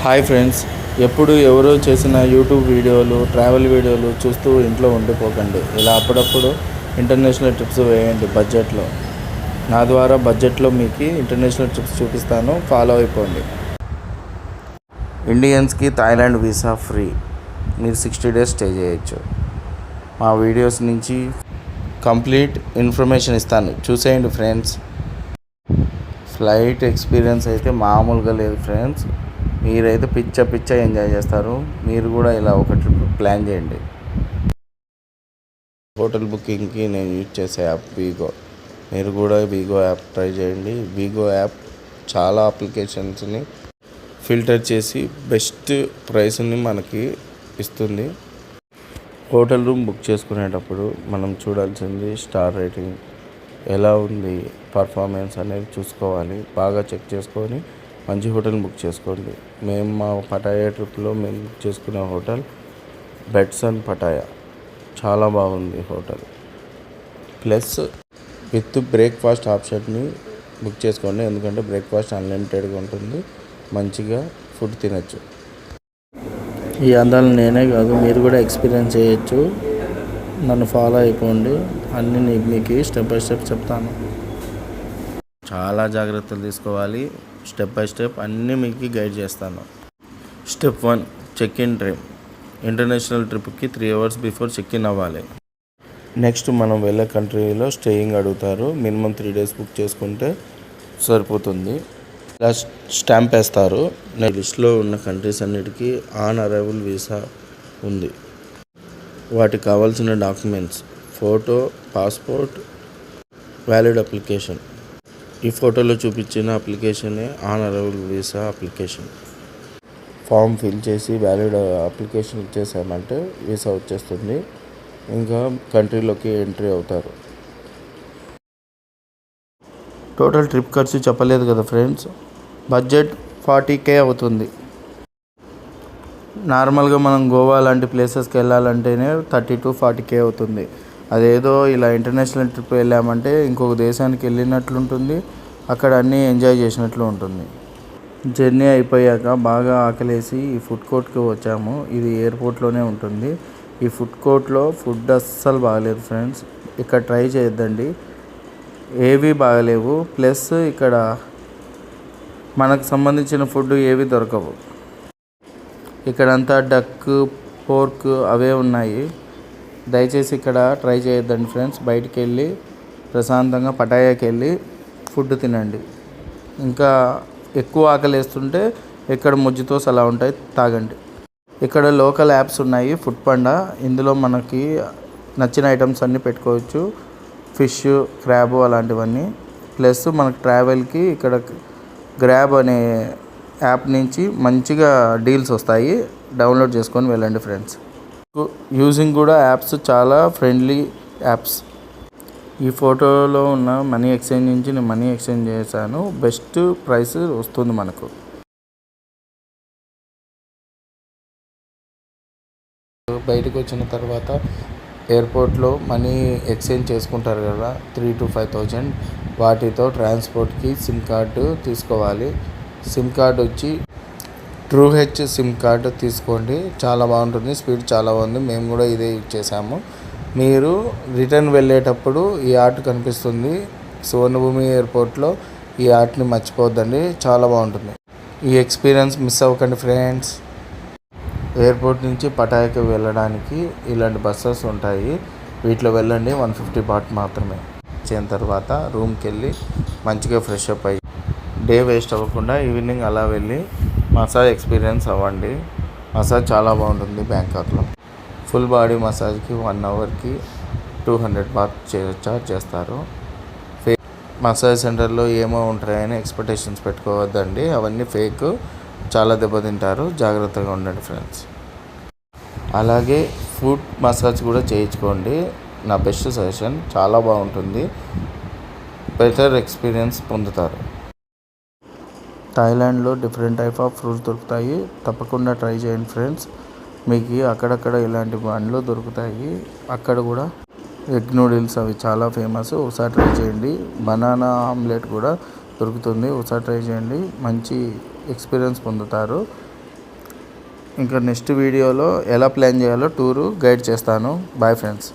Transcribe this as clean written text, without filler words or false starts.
Hi friends, ఎప్పుడు ఎవరో చేసిన యూట్యూబ్ వీడియోలు, ట్రావెల్ వీడియోలు చూస్తూ ఇంట్లో ఉండిపోకండి. ఇలా అప్పుడప్పుడు ఇంటర్నేషనల్ ట్రిప్స్ వేయండి బడ్జెట్లో. నా ద్వారా బడ్జెట్లో మీకు ఇంటర్నేషనల్ ట్రిప్స్ చూపిస్తాను, ఫాలో అయిపోండి. ఇండియన్స్కి థాయిలాండ్ వీసా ఫ్రీ. మీరు 60 days స్టే చేయొచ్చు. మా వీడియోస్ నుంచి కంప్లీట్ ఇన్ఫర్మేషన్ ఇస్తాను, చూసేయండి ఫ్రెండ్స్. ఫ్లైట్ ఎక్స్పీరియన్స్ అయితే మామూలుగా లేదు ఫ్రెండ్స్. మీరైతే పిచ్చ ఎంజాయ్ చేస్తారు. మీరు కూడా ఇలా ఒక ట్రిప్ ప్లాన్ చేయండి. హోటల్ బుకింగ్కి నేను యూజ్ చేసే యాప్ వీగో. మీరు కూడా వీగో యాప్ ట్రై చేయండి. వీగో యాప్ చాలా అప్లికేషన్స్ని ఫిల్టర్ చేసి బెస్ట్ ప్రైస్ని మనకి ఇస్తుంది. హోటల్ రూమ్ బుక్ చేసుకునేటప్పుడు మనం చూడాల్సింది స్టార్ రేటింగ్ ఎలా ఉంది, పర్ఫార్మెన్స్ అనేది చూసుకోవాలి. బాగా చెక్ చేసుకొని మంచి హోటల్ బుక్ చేసుకోండి. మేము మా పటాయా ట్రిప్లో మేము బుక్ చేసుకునే హోటల్ బెట్సన్ పటాయా, చాలా బాగుంది హోటల్. ప్లస్ విత్ బ్రేక్ఫాస్ట్ ఆప్షన్ని బుక్ చేసుకోండి, ఎందుకంటే బ్రేక్ఫాస్ట్ అన్లిమిటెడ్గా ఉంటుంది. మంచిగా ఫుడ్ తినచ్చు. ఈ అందాలు నేనే కాదు, మీరు కూడా ఎక్స్పీరియన్స్ చేయొచ్చు. నన్ను ఫాలో అయిపోండి, అన్నీ మీకు స్టెప్ బై స్టెప్ చెప్తాను. చాలా జాగ్రత్తలు తీసుకోవాలి. స్టెప్ బై స్టెప్ అన్నీ మీకు గైడ్ చేస్తాను. Step 1, check in time. International ట్రిప్కి 3 hours బిఫోర్ చెక్ ఇన్ అవ్వాలి. నెక్స్ట్ మనం వెళ్ళే కంట్రీలో స్టేయింగ్ అడుగుతారు. మినిమం 3 days బుక్ చేసుకుంటే సరిపోతుంది. ఇలా స్టాంప్ వేస్తారు. లిస్ట్లో ఉన్న కంట్రీస్ అన్నిటికీ ఆన్ అరైవల్ వీసా ఉంది. వాటికి కావాల్సిన documents: photo, passport, valid application. ఈ ఫోటోలో చూపించిన అప్లికేషనే on arrival visa application. Form fill చేసి వ్యాలిడ్ అప్లికేషన్ ఇచ్చేసామంటే వీసా వచ్చేస్తుంది. ఇంకా కంట్రీలోకి ఎంట్రీ అవుతారు. టోటల్ ట్రిప్ ఖర్చు చెప్పలేదు కదా ఫ్రెండ్స్. బడ్జెట్ 40K అవుతుంది. నార్మల్గా మనం గోవా లాంటి ప్లేసెస్కి వెళ్ళాలంటేనే 30 to 40K అవుతుంది. అదేదో ఇలా ఇంటర్నేషనల్ ట్రిప్ వెళ్ళామంటే ఇంకొక దేశానికి వెళ్ళినట్లుంటుంది, అక్కడ అన్నీ ఎంజాయ్ చేసినట్లు ఉంటుంది. జర్నీ అయిపోయాక బాగా ఆకలేసి ఈ ఫుడ్ కోర్ట్కి వచ్చాము. ఇది ఎయిర్పోర్ట్లోనే ఉంటుంది. ఈ ఫుడ్ కోర్ట్లో ఫుడ్ అస్సలు బాగలేదు ఫ్రెండ్స్. ఇక్కడ ట్రై చేయొద్దండి, ఏవి బాగలేవు. ప్లస్ ఇక్కడ మనకు సంబంధించిన ఫుడ్ ఏవి దొరకవు. ఇక్కడంతా డక్, పోర్క్ అవే ఉన్నాయి. దయచేసి ఇక్కడ ట్రై చేయొద్దండి ఫ్రెండ్స్. బయటికి వెళ్ళి ప్రశాంతంగా పటాయాకి వెళ్ళి ఫుడ్ తినండి. ఇంకా ఎక్కువ ఆకలి వేస్తుంటే ఇక్కడ మొజ్జితోస్ అలా ఉంటాయి, తాగండి. ఇక్కడ లోకల్ యాప్స్ ఉన్నాయి, ఫుడ్ పాండా. ఇందులో మనకి నచ్చిన ఐటమ్స్ అన్నీ పెట్టుకోవచ్చు. ఫిష్, క్రాబ్ అలాంటివన్నీ. ప్లస్ మనకు ట్రావెల్కి ఇక్కడ గ్రాబ్ అనే యాప్ నుంచి మంచిగా డీల్స్ వస్తాయి. డౌన్లోడ్ చేసుకొని వెళ్ళండి ఫ్రెండ్స్. యూజింగ్ కూడా యాప్స్ చాలా ఫ్రెండ్లీ యాప్స్. ఈ ఫోటోలో ఉన్న మనీ ఎక్స్చేంజ్ నుంచి నేను మనీ ఎక్స్చేంజ్ చేశాను. బెస్ట్ ప్రైస్ వస్తుంది మనకు. బయటకు వచ్చిన తర్వాత ఎయిర్పోర్ట్లో మనీ ఎక్స్చేంజ్ చేసుకుంటారు కదా, 3,000 to 5,000. వాటితో ట్రాన్స్పోర్ట్కి సిమ్ కార్డు తీసుకోవాలి. సిమ్ కార్డు వచ్చి TrueH సిమ్ కార్డు తీసుకోండి, చాలా బాగుంటుంది. స్పీడ్ చాలా బాగుంది. మేము కూడా ఇదే యూజ్ చేసాము. మీరు రిటర్న్ వెళ్ళేటప్పుడు ఈ ఆర్ట్ కనిపిస్తుంది సువర్ణభూమి ఎయిర్పోర్ట్లో. ఈ ఆర్ట్ని మర్చిపోవద్దండి, చాలా బాగుంటుంది. ఈ ఎక్స్పీరియన్స్ మిస్ అవ్వకండి ఫ్రెండ్స్. ఎయిర్పోర్ట్ నుంచి పటాయాకి వెళ్ళడానికి ఇలాంటి బస్సెస్ ఉంటాయి. వీటిలో వెళ్ళండి. 150 baht మాత్రమే. వచ్చిన తర్వాత రూమ్కి వెళ్ళి మంచిగా ఫ్రెష్ అప్ అయ్యి డే వేస్ట్ అవ్వకుండా ఈవినింగ్ అలా వెళ్ళి మసాజ్ ఎక్స్పీరియన్స్ అవ్వండి. మసాజ్ చాలా బాగుంటుంది బ్యాంకాక్లో. ఫుల్ బాడీ మసాజ్కి 1 hourకి 200 baht చార్జ్ చేస్తారు. మసాజ్ సెంటర్లో ఏమో ఉంటాయని ఎక్స్పెక్టేషన్స్ పెట్టుకోవద్దండి, అవన్నీ ఫేక్. చాలా దెబ్బతింటారు, జాగ్రత్తగా ఉండండి ఫ్రెండ్స్. అలాగే ఫుడ్ మసాజ్ కూడా చేయించుకోండి. నా బెస్ట్ సజెషన్, చాలా బాగుంటుంది. బెటర్ ఎక్స్పీరియన్స్ పొందుతారు. థాయిలాండ్లో డిఫరెంట్ టైప్ ఆఫ్ ఫ్రూట్స్ దొరుకుతాయి, తప్పకుండా ట్రై చేయండి ఫ్రెండ్స్. మీకు అక్కడక్కడ ఇలాంటి బండ్లు దొరుకుతాయి. అక్కడ కూడా ఎగ్ నూడిల్స్ అవి చాలా ఫేమస్, ఒకసారి ట్రై చేయండి. బనానా ఆమ్లెట్ కూడా దొరుకుతుంది, ఒకసారి ట్రై చేయండి. మంచి ఎక్స్పీరియన్స్ పొందుతారు. ఇంకా నెక్స్ట్ వీడియోలో ఎలా ప్లాన్ చేయాలో టూరు గైడ్ చేస్తాను. Bye friends.